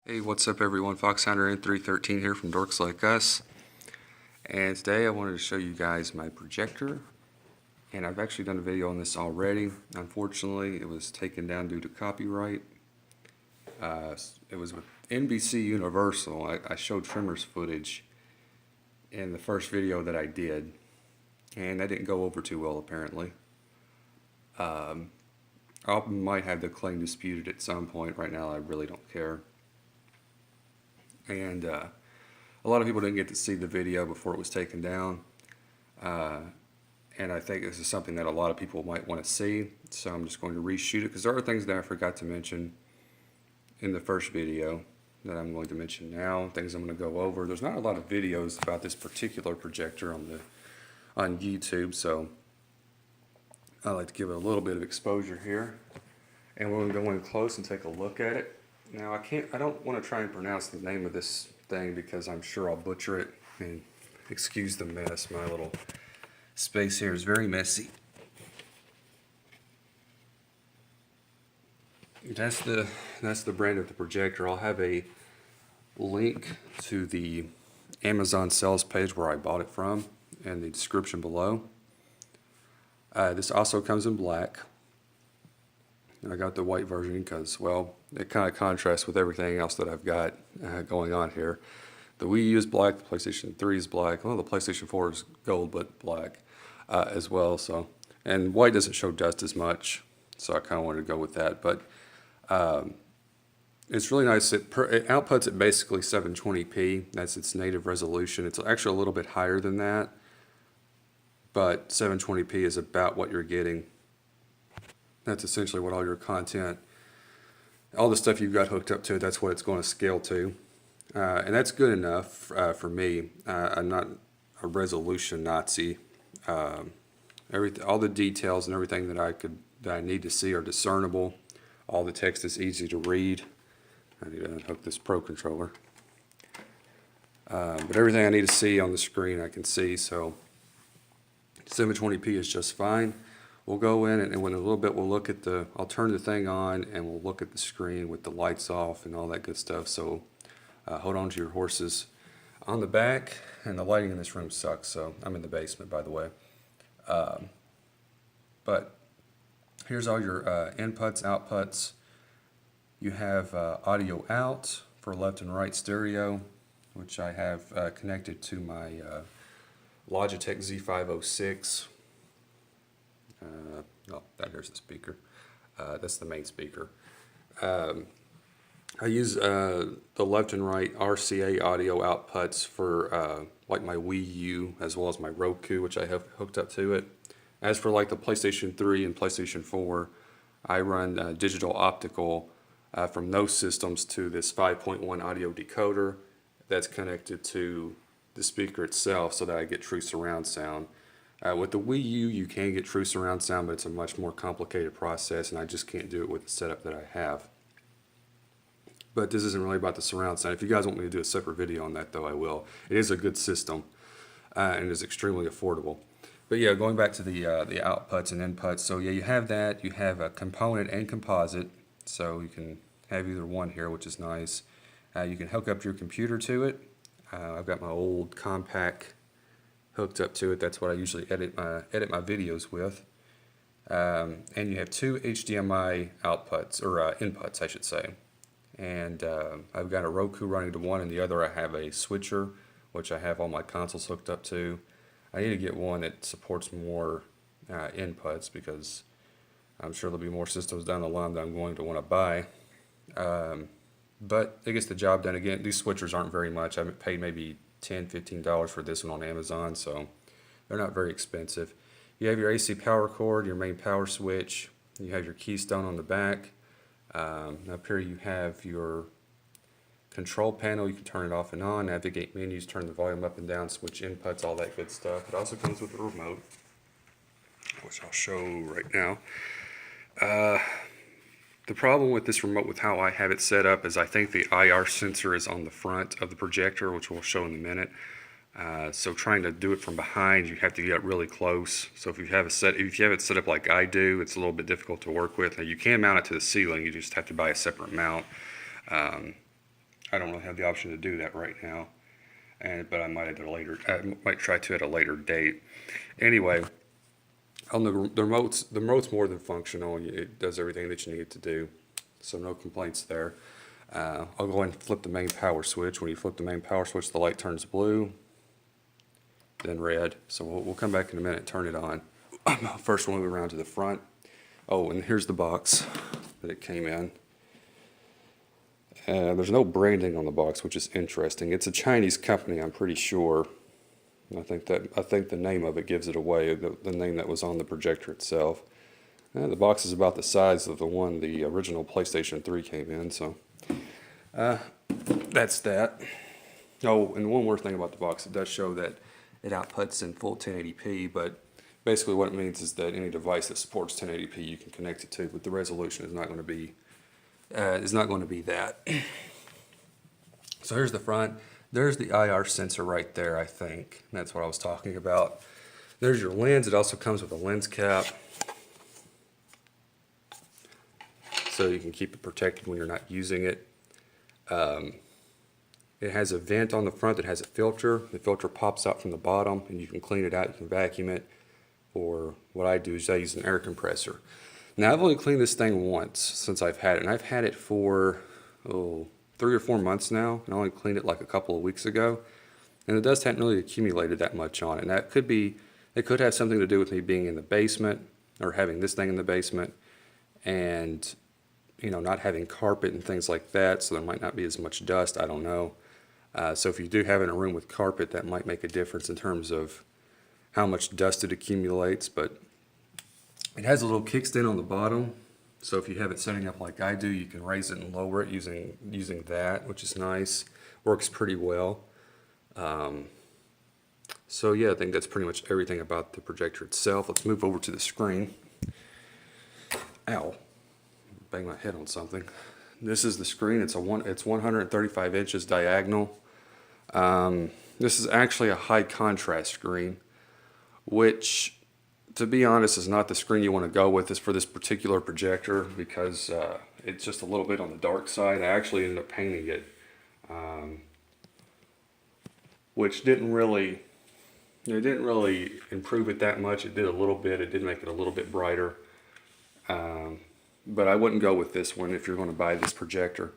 Hey, what's up everyone? Foxhunter N313 here from Dorks Like Us. And today I wanted to show you guys my projector. And I've actually done a video on this already. Unfortunately, it was taken down due to copyright. It was with NBC Universal. I showed Tremors footage in the first video that I did. And that didn't go over too well apparently. I might have the claim disputed at some point. Right now I really don't care. And a lot of people didn't get to see the video before it was taken down, and I think this is something that a lot of people might want to see, so I'm just going to reshoot it because there are things that I forgot to mention in the first video that I'm going to mention now, things I'm going to go over. There's not a lot of videos about this particular projector on YouTube, so I like to give it a little bit of exposure here, and we're going to go in close and take a look at it. Now I don't want to try and pronounce the name of this thing because I'm sure I'll butcher it, and excuse the mess. My little space here is very messy. That's the brand of the projector. I'll have a link to the Amazon sales page where I bought it from in the description below. This also comes in black. I got the white version because, well, it kind of contrasts with everything else that I've got going on here. The Wii U is black, the PlayStation 3 is black. Well, the PlayStation 4 is gold, but black as well. So, and white doesn't show dust as much, so I kind of wanted to go with that. But it's really nice. It outputs at basically 720p. That's its native resolution. It's actually a little bit higher than that, but 720p is about what you're getting. That's essentially what all your content, all the stuff you've got hooked up to, that's what it's going to scale to. And that's good enough for me. I'm not a resolution Nazi. All the details and everything that I need to see are discernible. All the text is easy to read. I need to unhook this Pro controller. But everything I need to see on the screen I can see, so 720p is just fine. We'll go in and in a little bit we'll look at I'll turn the thing on and we'll look at the screen with the lights off and all that good stuff. So hold on to your horses. On the back, and the lighting in this room sucks, so I'm in the basement, by the way. But here's all your inputs, outputs. You have audio out for left and right stereo, which I have connected to my Logitech Z506. Here's the speaker. That's the main speaker. I use the left and right RCA audio outputs for like my Wii U as well as my Roku, which I have hooked up to it. As for like the PlayStation 3 and PlayStation 4, I run digital optical from those systems to this 5.1 audio decoder that's connected to the speaker itself so that I get true surround sound. With the Wii U, you can get true surround sound, but it's a much more complicated process, and I just can't do it with the setup that I have. But this isn't really about the surround sound. If you guys want me to do a separate video on that, though, I will. It is a good system, and it is extremely affordable. But yeah, going back to the outputs and inputs. So yeah, you have that. You have a component and composite, so you can have either one here, which is nice. You can hook up your computer to it. I've got my old compact hooked up to it. That's what I usually edit my videos with. And you have two HDMI outputs, or inputs I should say. And I've got a Roku running to one, and the other I have a switcher, which I have all my consoles hooked up to. I need to get one that supports more inputs because I'm sure there'll be more systems down the line that I'm going to want to buy. But it gets the job done. Again, these switchers aren't very much. I paid maybe $10, $15 for this one on Amazon, so they're not very expensive. You have your AC power cord, your main power switch. You have your keystone on the back. Up here you have your control panel. You can turn it off and on, navigate menus, turn the volume up and down, switch inputs, all that good stuff. It also comes with a remote, which I'll show right now. The problem with this remote, with how I have it set up, is I think the IR sensor is on the front of the projector, which we'll show in a minute. So trying to do it from behind, you have to get really close. So if you have it set up like I do, it's a little bit difficult to work with. Now you can mount it to the ceiling. You just have to buy a separate mount. I don't really have the option to do that right now, but I might at a later. I might try to at a later date. Anyway, on the remote's more than functional. It does everything that you need it to do, so no complaints there. I'll go ahead and flip the main power switch. When you flip the main power switch, the light turns blue, then red. So we'll come back in a minute and turn it on. First, we'll move around to the front. Oh, and here's the box that it came in. There's no branding on the box, which is interesting. It's a Chinese company, I'm pretty sure. I think the name of it gives it away, the name that was on the projector itself. The box is about the size of the one the original PlayStation 3 came in, so that's that. Oh, and one more thing about the box, it does show that it outputs in full 1080p, but basically what it means is that any device that supports 1080p you can connect it to, but the resolution is not going to be that. So here's the front. There's the IR sensor right there, I think. That's what I was talking about. There's your lens. It also comes with a lens cap, so you can keep it protected when you're not using it. It has a vent on the front that has a filter. The filter pops out from the bottom, and you can clean it out. You can vacuum it, or what I do is I use an air compressor. Now, I've only cleaned this thing once since I've had it, and I've had it for 3 or 4 months now, and I only cleaned it like a couple of weeks ago, and the dust hadn't really accumulated that much on it. And that it could have something to do with me being in the basement, or having this thing in the basement, and not having carpet and things like that, so there might not be as much dust. I don't know. So if you do have it in a room with carpet, that might make a difference in terms of how much dust it accumulates. But it has a little kickstand on the bottom, so if you have it setting up like I do, you can raise it and lower it using that, which is nice. Works pretty well. So yeah, I think that's pretty much everything about the projector itself. Let's move over to the screen. Ow. Bang my head on something. This is the screen. It's 135 inches diagonal. This is actually a high contrast screen, which, to be honest, is not the screen you want to go with for this particular projector, because it's just a little bit on the dark side. I actually ended up painting it, which didn't really improve it that much. It did a little bit. It did make it a little bit brighter. But I wouldn't go with this one if you're going to buy this projector.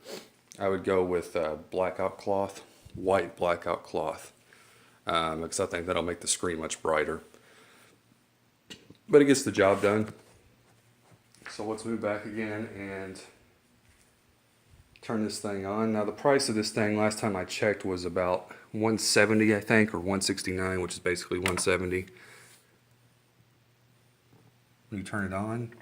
I would go with blackout cloth, white blackout cloth, because I think that'll make the screen much brighter. But it gets the job done. So let's move back again and turn this thing on. Now the price of this thing last time I checked was about $170, I think, or $169, which is basically $170. When you turn it on,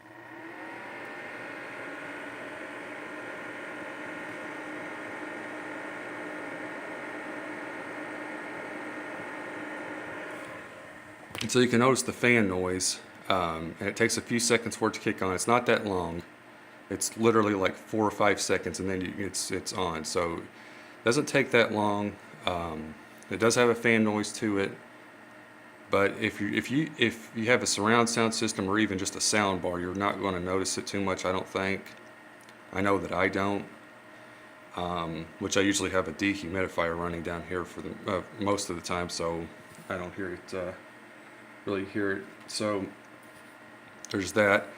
and so you can notice the fan noise, and it takes a few seconds for it to kick on. It's not that long. It's literally like 4 or 5 seconds, and then it's on. So it doesn't take that long. It does have a fan noise to it, but if you have a surround sound system or even just a sound bar, you're not going to notice it too much, I don't think. I know that I don't. Which I usually have a dehumidifier running down here for most of the time, so I don't really hear it. So there's that.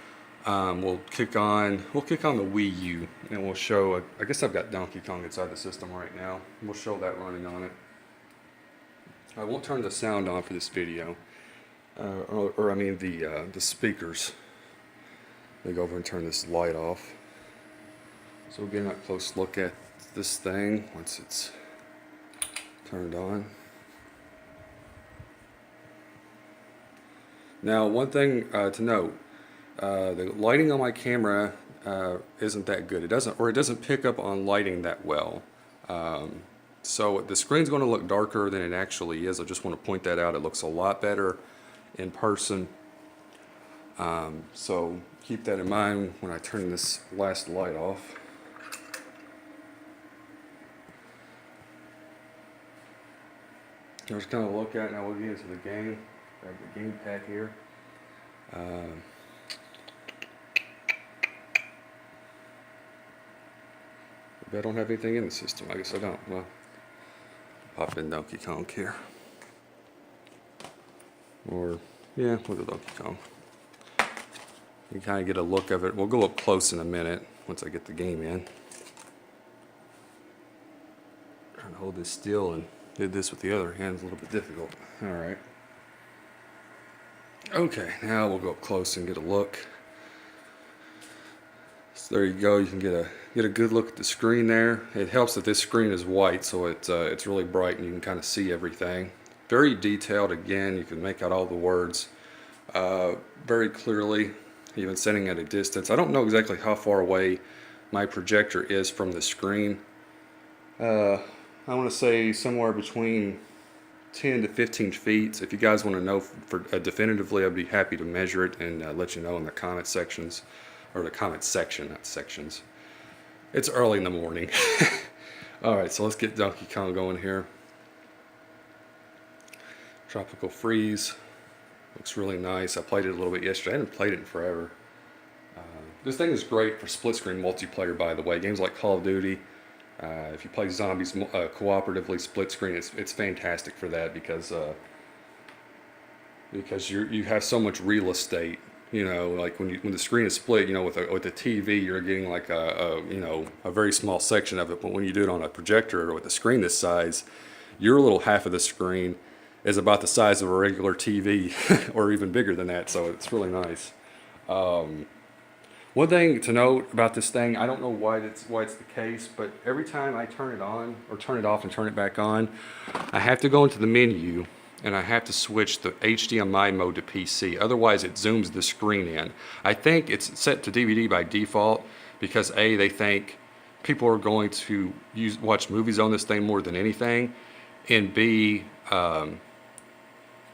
We'll kick on the Wii U, and we'll show. I guess I've got Donkey Kong inside the system right now. We'll show that running on it. I won't turn the sound on for this video, or I mean the speakers. Let me go over and turn this light off. So we'll get an up close look at this thing once it's turned on. Now, one thing to note, the lighting on my camera isn't that good. It doesn't pick up on lighting that well. So the screen's going to look darker than it actually is. I just want to point that out. It looks a lot better in person. So keep that in mind when I turn this last light off. Just kind of look at it. Now we'll get into the game. Grab the gamepad here. Maybe I don't have anything in the system. I guess I don't. Well, pop in Donkey Kong here. Or, yeah, with the Donkey Kong. You kind of get a look of it. We'll go up close in a minute once I get the game in. Trying to hold this still and did this with the other hand is a little bit difficult. Alright. Okay, now we'll go up close and get a look. So there you go. You can get a good look at the screen there. It helps that this screen is white, so it's really bright and you can kind of see everything. Very detailed. Again, you can make out all the words very clearly, even sitting at a distance. I don't know exactly how far away my projector is from the screen. I want to say somewhere between 10 to 15 feet. So if you guys want to know definitively, I'd be happy to measure it and let you know in the comment sections, or the comment section, not sections. It's early in the morning. Alright, so let's get Donkey Kong going here. Tropical Freeze. Looks really nice. I played it a little bit yesterday. I haven't played it in forever. This thing is great for split-screen multiplayer, by the way. Games like Call of Duty. If you play zombies cooperatively split-screen, it's fantastic for that because you have so much real estate. You know, like when the screen is split, you know, with a TV, you're getting like a very small section of it. But when you do it on a projector or with a screen this size, your little half of the screen is about the size of a regular TV, or even bigger than that. So it's really nice. One thing to note about this thing, I don't know why it's the case, but every time I turn it on or turn it off and turn it back on, I have to go into the menu and I have to switch the HDMI mode to PC. Otherwise, it zooms the screen in. I think it's set to DVD by default because A, they think people are going to watch movies on this thing more than anything, and B,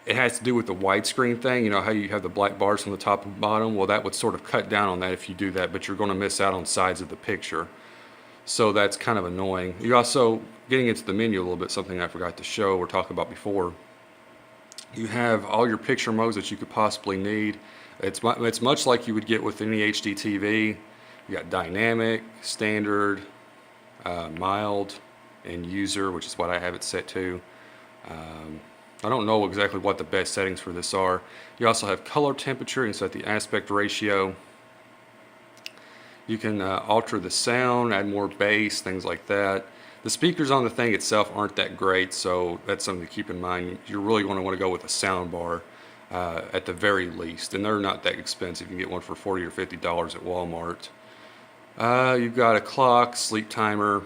it has to do with the widescreen thing. You know how you have the black bars from the top and bottom? Well, that would sort of cut down on that if you do that, but you're going to miss out on sides of the picture. So that's kind of annoying. You also, getting into the menu a little bit, something I forgot to show or talk about before. You have all your picture modes that you could possibly need. It's much like you would get with any HD TV. You got dynamic, standard, mild, and user, which is what I have it set to. I don't know exactly what the best settings for this are. You also have color temperature and set the aspect ratio. You can alter the sound, add more bass, things like that. The speakers on the thing itself aren't that great, so that's something to keep in mind. You're really going to want to go with a sound bar at the very least, and they're not that expensive. You can get one for $40 or $50 at Walmart. You've got a clock, sleep timer,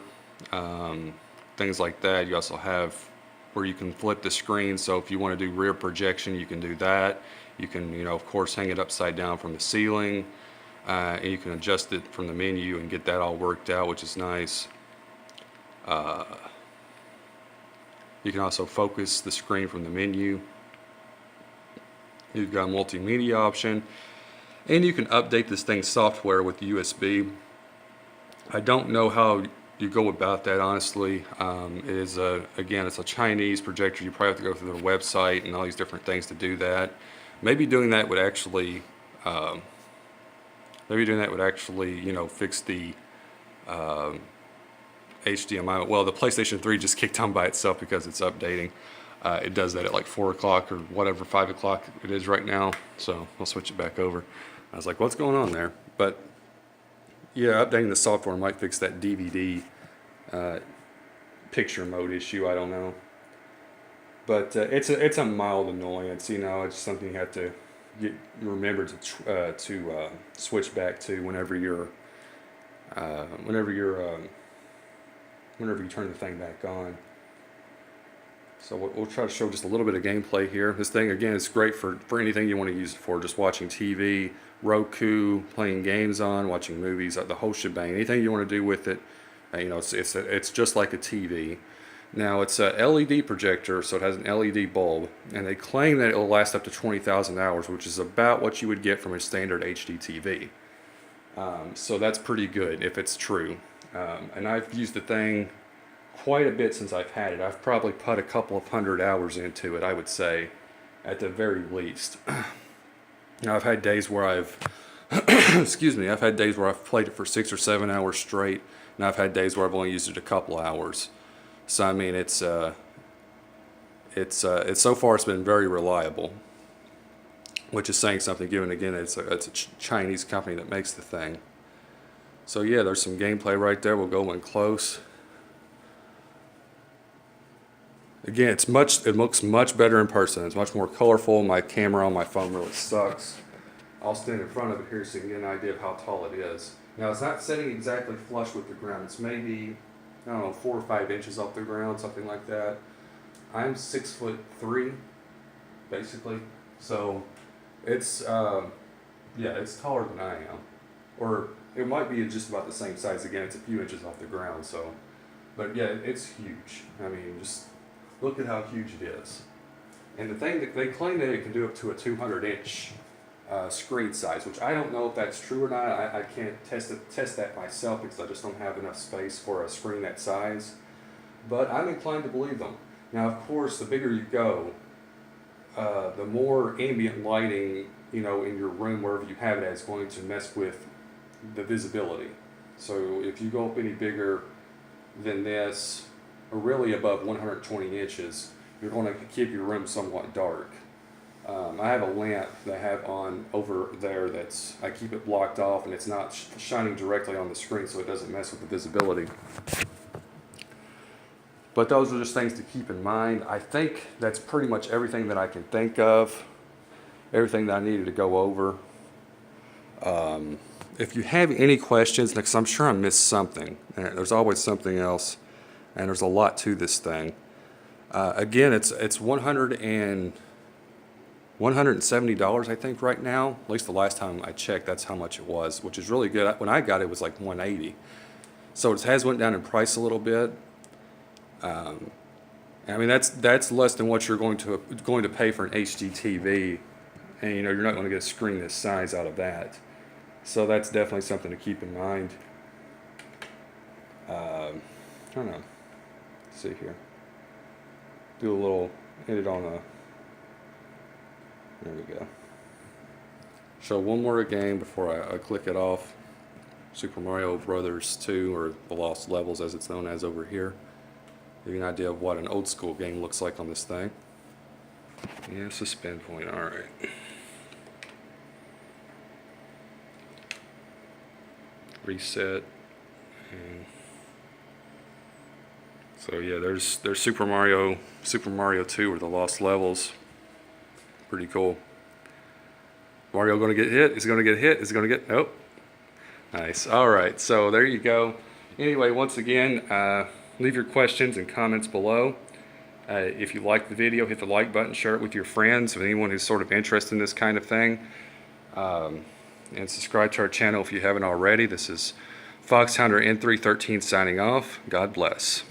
things like that. You also have where you can flip the screen, so if you want to do rear projection, you can do that. You can, you know, of course, hang it upside down from the ceiling, and you can adjust it from the menu and get that all worked out, which is nice. You can also focus the screen from the menu. You've got a multimedia option, and you can update this thing's software with USB. I don't know how you go about that, honestly. It is again, it's a Chinese projector. You probably have to go through the website and all these different things to do that. Maybe doing that would actually, you know, fix the HDMI. Well, the PlayStation 3 just kicked on by itself because it's updating. It does that at like 4 o'clock or whatever, 5 o'clock it is right now. So I'll switch it back over. I was like, what's going on there? But yeah, updating the software might fix that DVD picture mode issue. I don't know, but it's a mild annoyance. You know, it's something you have to remember to switch back to whenever you turn the thing back on. So we'll try to show just a little bit of gameplay here. This thing, again, is great for anything you want to use it for. Just watching TV, Roku, playing games on, watching movies, the whole shebang. Anything you want to do with it, you know, it's just like a TV. Now, it's a LED projector, so it has an LED bulb, and they claim that it will last up to 20,000 hours, which is about what you would get from a standard HD TV. So that's pretty good if it's true. And I've used the thing quite a bit since I've had it. I've probably put a couple of 100 hours into it, I would say, at the very least. Now, I've had days where I've excuse me, I've had days where I've played it for 6 or 7 hours straight, and I've had days where I've only used it a couple hours. So I mean, it's so far it's been very reliable, which is saying something, given again it's a Chinese company that makes the thing. So yeah, there's some gameplay right there. We'll go in close. Again, it looks much better in person. It's much more colorful. My camera on my phone really sucks. I'll stand in front of it here so you can get an idea of how tall it is. Now, it's not sitting exactly flush with the ground. It's maybe, I don't know, 4 or 5 inches off the ground, something like that. I'm 6'3", basically. So it's, yeah, it's taller than I am. Or it might be just about the same size. Again, it's a few inches off the ground. So, but yeah, it's huge. I mean, just look at how huge it is. And the thing that they claim that it can do up to a 200-inch screen size, which I don't know if that's true or not. I can't test that myself because I just don't have enough space for a screen that size. But I'm inclined to believe them. Now, of course, the bigger you go, the more ambient lighting, in your room, wherever you have it, is going to mess with the visibility. So if you go up any bigger than this, or really above 120 inches, you're going to keep your room somewhat dark. I have a lamp that I have on over there I keep it blocked off, and it's not shining directly on the screen, so it doesn't mess with the visibility. But those are just things to keep in mind. I think that's pretty much everything that I can think of, everything that I needed to go over. If you have any questions, because I'm sure I missed something, and there's always something else, and there's a lot to this thing. Again, it's $170, I think, right now. At least the last time I checked, that's how much it was, which is really good. When I got it, it was like $180. So it has went down in price a little bit. I mean, that's less than what you're going to pay for an HD TV, and you're not going to get a screen this size out of that. So that's definitely something to keep in mind. I don't know. Let's see here. Do a little edit on a. There we go. Show one more game before I click it off. Super Mario Brothers 2, or The Lost Levels as it's known as over here. Give you an idea of what an old school game looks like on this thing. Yeah, suspend point, alright. Reset. And so yeah, there's Super Mario 2, or The Lost Levels. Pretty cool. Mario going to get hit? Is he going to get hit? Is he going to get... Nope. Nice. All right. So there you go. Anyway, once again, leave your questions and comments below. If you like the video, hit the like button, share it with your friends, with anyone who's sort of interested in this kind of thing. And subscribe to our channel if you haven't already. This is Foxhound N313 signing off. God bless.